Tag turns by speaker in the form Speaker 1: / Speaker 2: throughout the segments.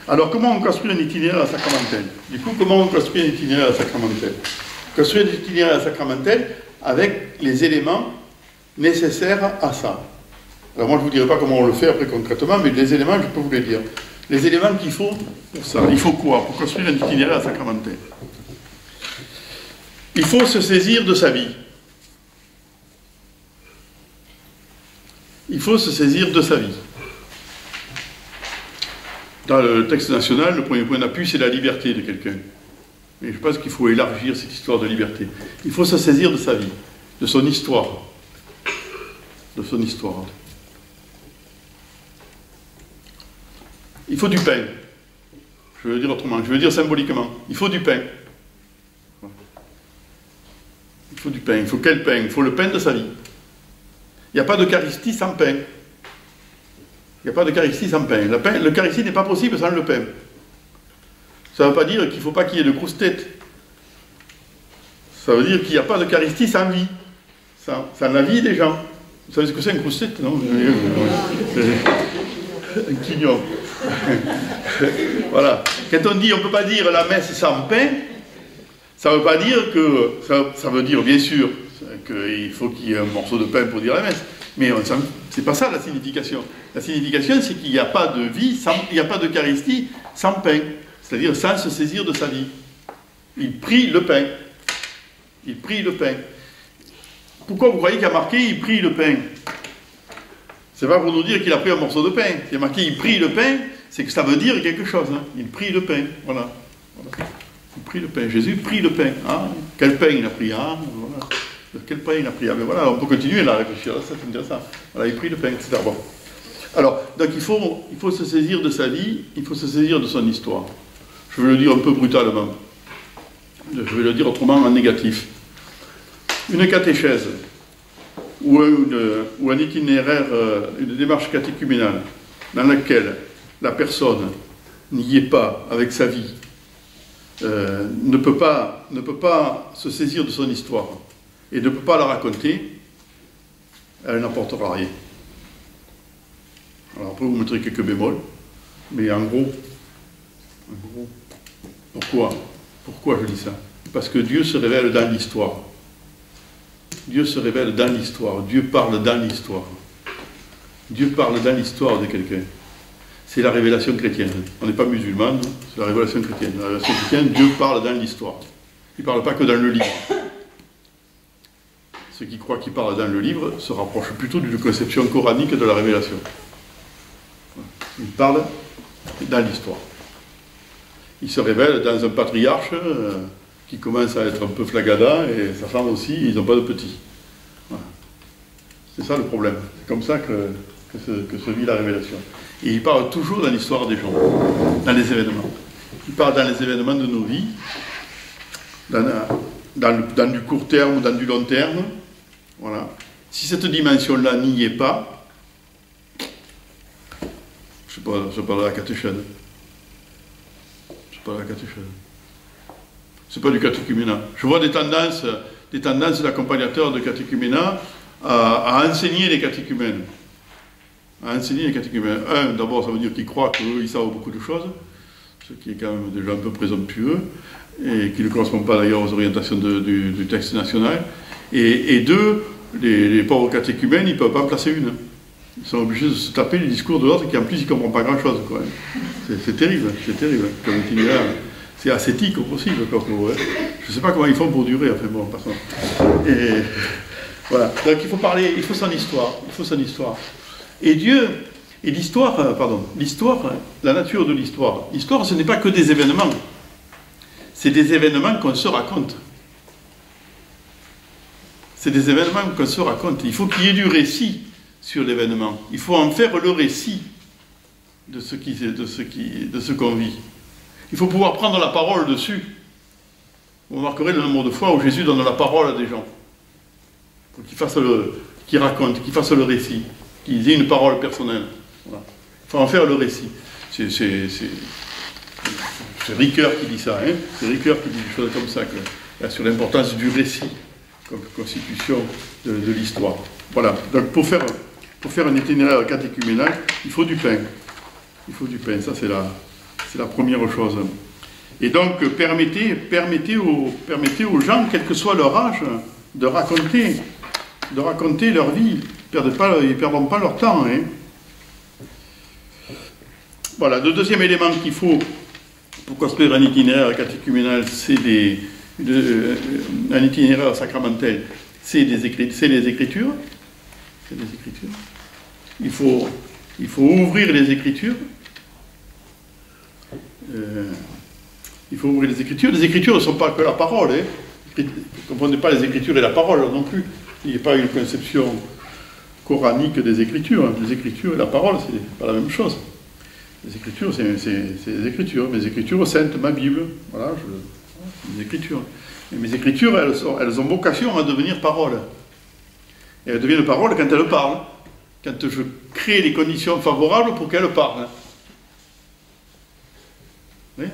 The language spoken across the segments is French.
Speaker 1: Alors, comment on construit un itinéraire sacramentel? Du coup, comment on construit un itinéraire sacramentel? Construire un itinéraire sacramentel avec les éléments nécessaires à ça. Alors moi, je ne vous dirai pas comment on le fait après concrètement, mais les éléments, je peux vous les dire. Les éléments qu'il faut pour ça. Il faut quoi pour construire un itinéraire sacramentel? Il faut se saisir de sa vie. Il faut se saisir de sa vie. Dans le texte national, le premier point d'appui, c'est la liberté de quelqu'un. Et je pense qu'il faut élargir cette histoire de liberté. Il faut se saisir de sa vie, de son histoire. De son histoire. Il faut du pain. Je veux dire autrement, je veux dire symboliquement. Il faut du pain. Il faut du pain. Il faut quel pain? Il faut le pain de sa vie. Il n'y a pas d'Eucharistie sans pain. Il n'y a pas d'Eucharistie sans pain. L'Eucharistie n'est pas possible sans le pain. Ça ne veut pas dire qu'il ne faut pas qu'il y ait de grosses têtes. Ça veut dire qu'il n'y a pas d'Eucharistie sans vie. Sans la vie des gens. Vous savez ce que c'est une grosse tête, non? Un quignon. Voilà. Quand on dit on ne peut pas dire la messe sans pain, ça ne veut pas dire que... Ça veut dire, bien sûr, qu'il faut qu'il y ait un morceau de pain pour dire la messe. Mais c'est pas ça la signification. La signification, c'est qu'il n'y a pas de vie, il n'y a pas d'Eucharistie sans pain. C'est-à-dire sans se saisir de sa vie. Il prie le pain. Il prie le pain. Pourquoi vous croyez qu'il a marqué « il prie le pain » ? C'est pas pour nous dire qu'il a pris un morceau de pain. Il a marqué « il prie le pain », c'est que ça veut dire quelque chose. Hein. Il prie le pain. Voilà. Il prie le pain. Jésus prie le pain. Ah, quel pain il a pris? Ah, voilà. Quel pain il a pris? Ah, mais voilà, on peut continuer là à réfléchir. Ça, c'est intéressant. Voilà, il prie le pain, etc. Bon. Alors, donc il faut se saisir de sa vie, il faut se saisir de son histoire. Je vais le dire un peu brutalement. Je vais le dire autrement en négatif. Une catéchèse ou un itinéraire, une démarche catéchuménale dans laquelle la personne n'y est pas avec sa vie, ne peut pas se saisir de son histoire et ne peut pas la raconter, elle n'apportera rien. Alors après vous mettrez quelques bémols, mais en gros, pourquoi je dis ça? Parce que Dieu se révèle dans l'histoire. Dieu se révèle dans l'histoire. Dieu parle dans l'histoire. Dieu parle dans l'histoire de quelqu'un. C'est la révélation chrétienne. On n'est pas musulman, c'est la révélation chrétienne. La révélation chrétienne, Dieu parle dans l'histoire. Il ne parle pas que dans le livre. Ceux qui croient qu'il parle dans le livre se rapprochent plutôt d'une conception coranique de la révélation. Il parle dans l'histoire. Il se révèle dans un patriarche qui commence à être un peu flagada, et sa femme aussi, ils n'ont pas de petits. Voilà. C'est ça le problème. C'est comme ça que se vit la révélation. Et il parle toujours dans l'histoire des gens, dans les événements. Il parle dans les événements de nos vies, dans du court terme ou dans du long terme. Voilà. Si cette dimension-là n'y est pas, je ne sais pas la catéchèse. C'est pas la catéchèse. C'est pas du catéchuménat. Je vois des tendances d'accompagnateurs de catéchuménat à enseigner les catéchumènes. À enseigner les catéchumènes. D'abord, ça veut dire qu'ils croient qu'eux, ils savent beaucoup de choses, ce qui est quand même déjà un peu présomptueux, et qui ne correspond pas d'ailleurs aux orientations du texte national. Et deux, les pauvres catéchumènes, ils ne peuvent pas en placer une. Ils sont obligés de se taper le discours de l'autre qui en plus il ne comprend pas grand-chose. C'est terrible, comme itinéraire. C'est ascétique au possible. Je ne sais pas comment ils font pour durer, enfin bon, passons. Et voilà. Donc il faut parler, il faut son histoire. Et Dieu, et l'histoire, la nature de l'histoire. L'histoire, ce n'est pas que des événements. C'est des événements qu'on se raconte. C'est des événements qu'on se raconte. Il faut qu'il y ait du récit sur l'événement. Il faut en faire le récit de ce qu'on vit. Il faut pouvoir prendre la parole dessus. Vous remarquerez le nombre de fois où Jésus donne la parole à des gens. Pour qu'ils racontent, qu'ils fassent le récit, qu'ils aient une parole personnelle. Voilà. Il faut en faire le récit. C'est Ricoeur qui dit ça, hein. C'est Ricoeur qui dit des choses comme ça, sur l'importance du récit comme constitution de l'histoire. Voilà. Donc pour faire un itinéraire catéchuménal, il faut du pain. Il faut du pain, ça c'est la première chose. Et donc permettez aux gens, quel que soit leur âge, de raconter leur vie. Ils ne perdront pas leur temps. Hein. Voilà, le deuxième élément qu'il faut pour construire un itinéraire catéchuménal, c'est un itinéraire sacramentel, c'est les Écritures. Il faut ouvrir les Écritures. Il faut ouvrir les Écritures. Les Écritures ne sont pas que la parole. Hein. Vous ne comprenez pas les Écritures et la parole non plus. Il n'y a pas une conception coranique des Écritures. Hein. Les Écritures et la parole, c'est pas la même chose. Les Écritures, c'est les Écritures. Mes Écritures saintes, ma Bible. Voilà, les Écritures. Et mes Écritures, elles ont vocation à devenir parole. Et elles deviennent parole quand elles parlent. Quand je crée les conditions favorables pour qu'elles parlent. Oui.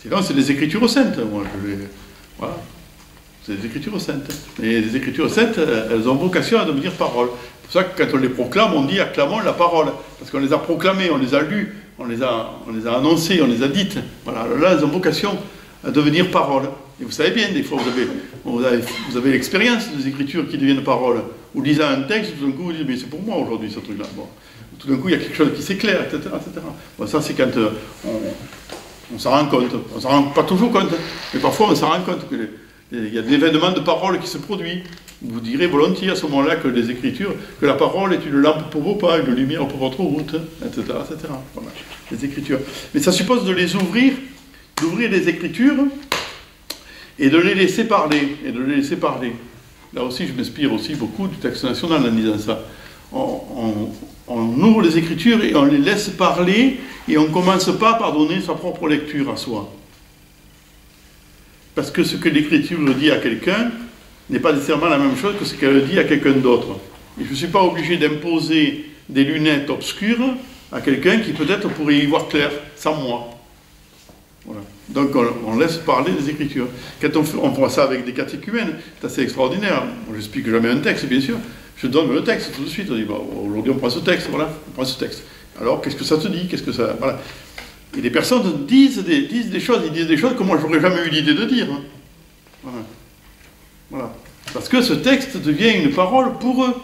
Speaker 1: Sinon, c'est des Écritures saintes. Voilà. C'est des Écritures saintes. Et les Écritures saintes, elles ont vocation à devenir parole. C'est pour ça que quand on les proclame, on dit acclamons la parole. Parce qu'on les a proclamées, on les a lues, on les a annoncées, on les a dites. Voilà. Alors là, elles ont vocation à devenir parole. Et vous savez bien, des fois, vous avez l'expérience des Écritures qui deviennent parole. Vous lisez un texte, tout d'un coup, vous dites, mais c'est pour moi aujourd'hui, ce truc-là. Bon. Tout d'un coup, il y a quelque chose qui s'éclaire, etc., etc. Bon, ça, c'est quand on s'en rend compte. On ne s'en rend pas toujours compte, mais parfois, on s'en rend compte qu'il y a des événements de parole qui se produisent. Vous direz volontiers à ce moment-là que les Écritures, que la parole est une lampe pour vos pas, une lumière pour votre route, etc., etc. Voilà, les Écritures. Mais ça suppose de les ouvrir, d'ouvrir les Écritures et de les laisser parler. Là aussi, je m'inspire aussi beaucoup du texte national en disant ça. On ouvre les Écritures et on les laisse parler et on ne commence pas par donner sa propre lecture à soi. Parce que ce que l'Écriture dit à quelqu'un n'est pas nécessairement la même chose que ce qu'elle dit à quelqu'un d'autre. Et je ne suis pas obligé d'imposer des lunettes obscures à quelqu'un qui peut-être pourrait y voir clair, sans moi. Voilà. Donc on laisse parler les Écritures. Quand on voit ça avec des catéchumènes, c'est assez extraordinaire. Je n'explique jamais un texte, bien sûr. Je donne le texte tout de suite. On dit, bon, aujourd'hui on prend ce texte, voilà, on prend ce texte. Alors, qu'est-ce que ça te dit? Voilà. Et les personnes disent des choses que moi j'aurais jamais eu l'idée de dire. Hein. Voilà. Parce que ce texte devient une parole pour eux.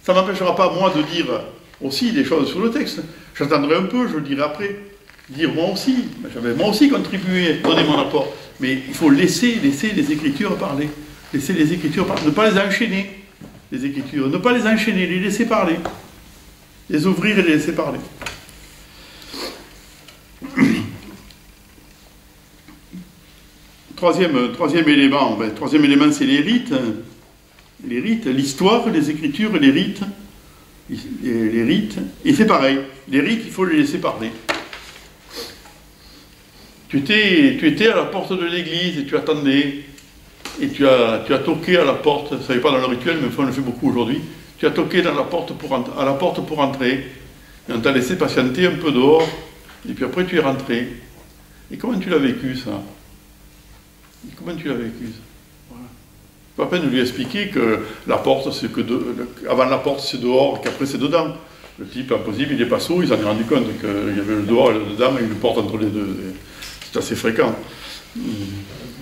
Speaker 1: Ça ne m'empêchera pas, moi, de dire aussi des choses sur le texte. J'attendrai un peu, je le dirai après. Dire moi aussi, j'avais moi aussi contribué, donner mon apport. Mais il faut laisser les Écritures parler. Laisser les Écritures parler. Ne pas les enchaîner, les Écritures. Ne pas les enchaîner, les laisser parler. Les ouvrir et les laisser parler. Troisième élément, c'est les rites. Les rites, l'histoire, les Écritures, les rites. Et c'est pareil. Les rites, il faut les laisser parler. Tu étais à la porte de l'église et tu attendais. Et tu as toqué à la porte. Ça ne savait pas dans le rituel, mais on le fait beaucoup aujourd'hui. Tu as toqué à la porte pour entrer. Et on t'a laissé patienter un peu dehors. Et puis après, tu es rentré. Et comment tu l'as vécu, ça? Voilà. Pas la peine de lui expliquer que la porte, c'est avant la porte, c'est dehors, qu'après, c'est dedans. Le type, impossible, il est pas sourd, il s'en est rendu compte qu'il y avait le dehors et le dedans, et une porte entre les deux. C'est assez fréquent.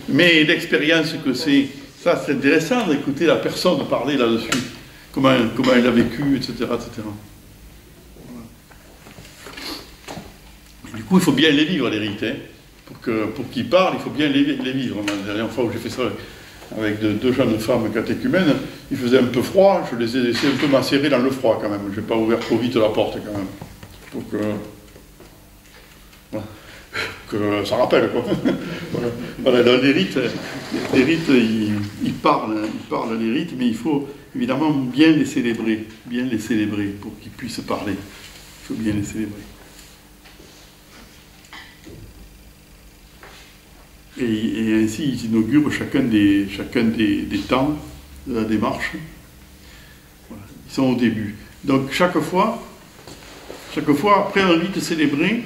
Speaker 1: Mais l'expérience que c'est, ça, c'est intéressant d'écouter la personne parler là-dessus. Comment elle a vécu, etc., etc. Du coup, il faut bien les vivre, les rites. Hein. Pour qu'ils parlent, il faut bien les vivre. La dernière fois où j'ai fait ça avec deux jeunes femmes catéchumènes, il faisait un peu froid, je les ai laissés un peu macérer dans le froid quand même. Je n'ai pas ouvert trop vite la porte quand même. Pour que ça rappelle, quoi. Voilà, les rites, ils parlent les rites, mais il faut évidemment bien les célébrer pour qu'ils puissent parler. Il faut bien les célébrer. Et ainsi, ils inaugurent chacun des temps de la démarche. Voilà. Ils sont au début. Donc, chaque fois, après un rite célébré,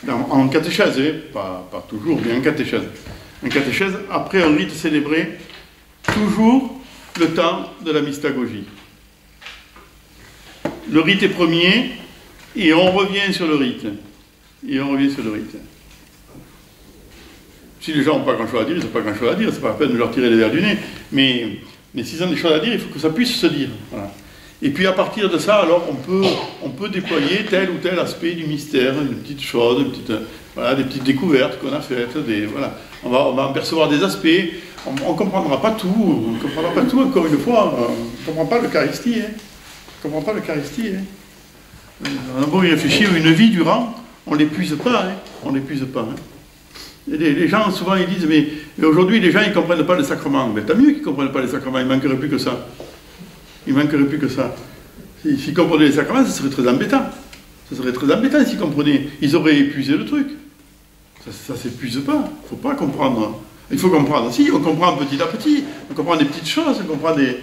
Speaker 1: en catéchèse, pas toujours, mais en catéchèse. Après un rite célébré, toujours le temps de la mystagogie. Le rite est premier, Et on revient sur le rite. Et on revient sur le rite. Si les gens n'ont pas grand-chose à dire, ils n'ont pas grand-chose à dire, c'est pas la peine de leur tirer les verres du nez. Mais s'ils ont des choses à dire, il faut que ça puisse se dire. Voilà. Et puis à partir de ça, alors on peut déployer tel ou tel aspect du mystère, une petite chose, voilà, des petites découvertes qu'on a faites, voilà. On va en percevoir des aspects, on ne comprendra pas tout, encore une fois, on ne comprend pas l'Eucharistie. Hein. On ne comprend pas l'Eucharistie. Hein. On a beau y réfléchir une vie durant, on ne l'épuise pas. Hein. On l'épuise pas. Hein. Et les gens, souvent, ils disent, mais aujourd'hui, les gens, ils ne comprennent pas les sacrements. Mais tant mieux qu'ils ne comprennent pas les sacrements, il ne manquerait plus que ça. Il ne manquerait plus que ça. S'ils comprenaient les sacrements, ça serait très embêtant. Ça serait très embêtant s'ils comprenaient. Ils auraient épuisé le truc. Ça ne s'épuise pas. Il ne faut pas comprendre. Il faut comprendre. Si, on comprend petit à petit. On comprend des petites choses, on comprend des...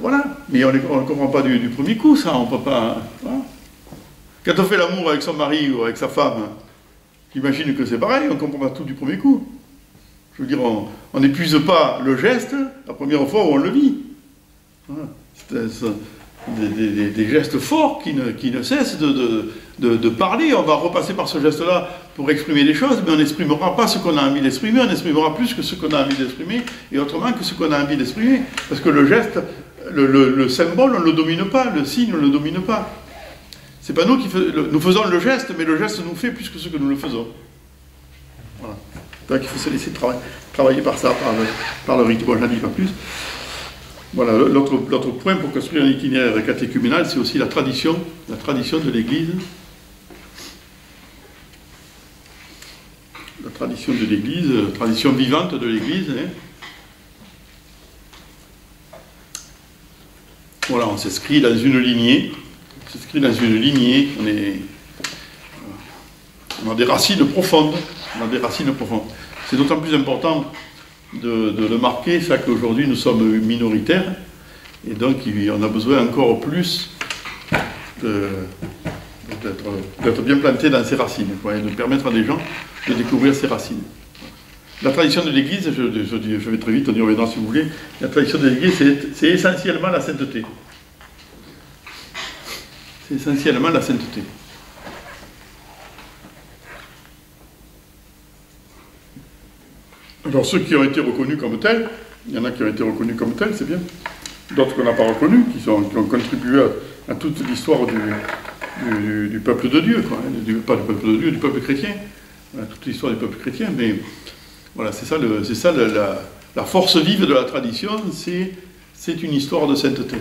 Speaker 1: voilà. Mais on ne comprend pas du premier coup, ça. On ne peut pas... Voilà. Quand on fait l'amour avec son mari ou avec sa femme, j'imagine que c'est pareil, on ne comprend pas tout du premier coup. Je veux dire, on n'épuise pas le geste la première fois où on le vit. Voilà. C'est des gestes forts qui ne cessent de parler. On va repasser par ce geste-là pour exprimer des choses, mais on n'exprimera pas ce qu'on a envie d'exprimer, on exprimera plus que ce qu'on a envie d'exprimer, et autrement que ce qu'on a envie d'exprimer. Parce que le geste, le symbole, on ne le domine pas, le signe, on ne le domine pas. C'est pas nous qui nous faisons le geste, mais le geste nous fait plus que ce que nous le faisons. Voilà. Donc il faut se laisser travailler par ça, par le rite. Bon, j'en dis pas plus. Voilà, l'autre point pour construire un itinéraire catéchuménal, c'est aussi la tradition de l'Église. La tradition de l'Église, tradition vivante de l'Église. Hein. Voilà, on s'inscrit dans une lignée. On a des racines profondes. C'est d'autant plus important de le marquer, ça qu'aujourd'hui nous sommes minoritaires, et donc on a besoin encore plus d'être bien planté dans ses racines, quoi, et de permettre à des gens de découvrir ses racines. La tradition de l'Église, je vais très vite, on y reviendra si vous voulez, la tradition de l'Église, c'est essentiellement la sainteté. C'est essentiellement la sainteté. Alors ceux qui ont été reconnus comme tels, il y en a qui ont été reconnus comme tels, c'est bien. D'autres qu'on n'a pas reconnus, qui ont contribué à toute l'histoire du peuple de Dieu, quoi, hein, pas du peuple de Dieu, du peuple chrétien. Voilà, toute l'histoire du peuple chrétien, mais voilà, c'est ça la force vive de la tradition, c'est une histoire de sainteté.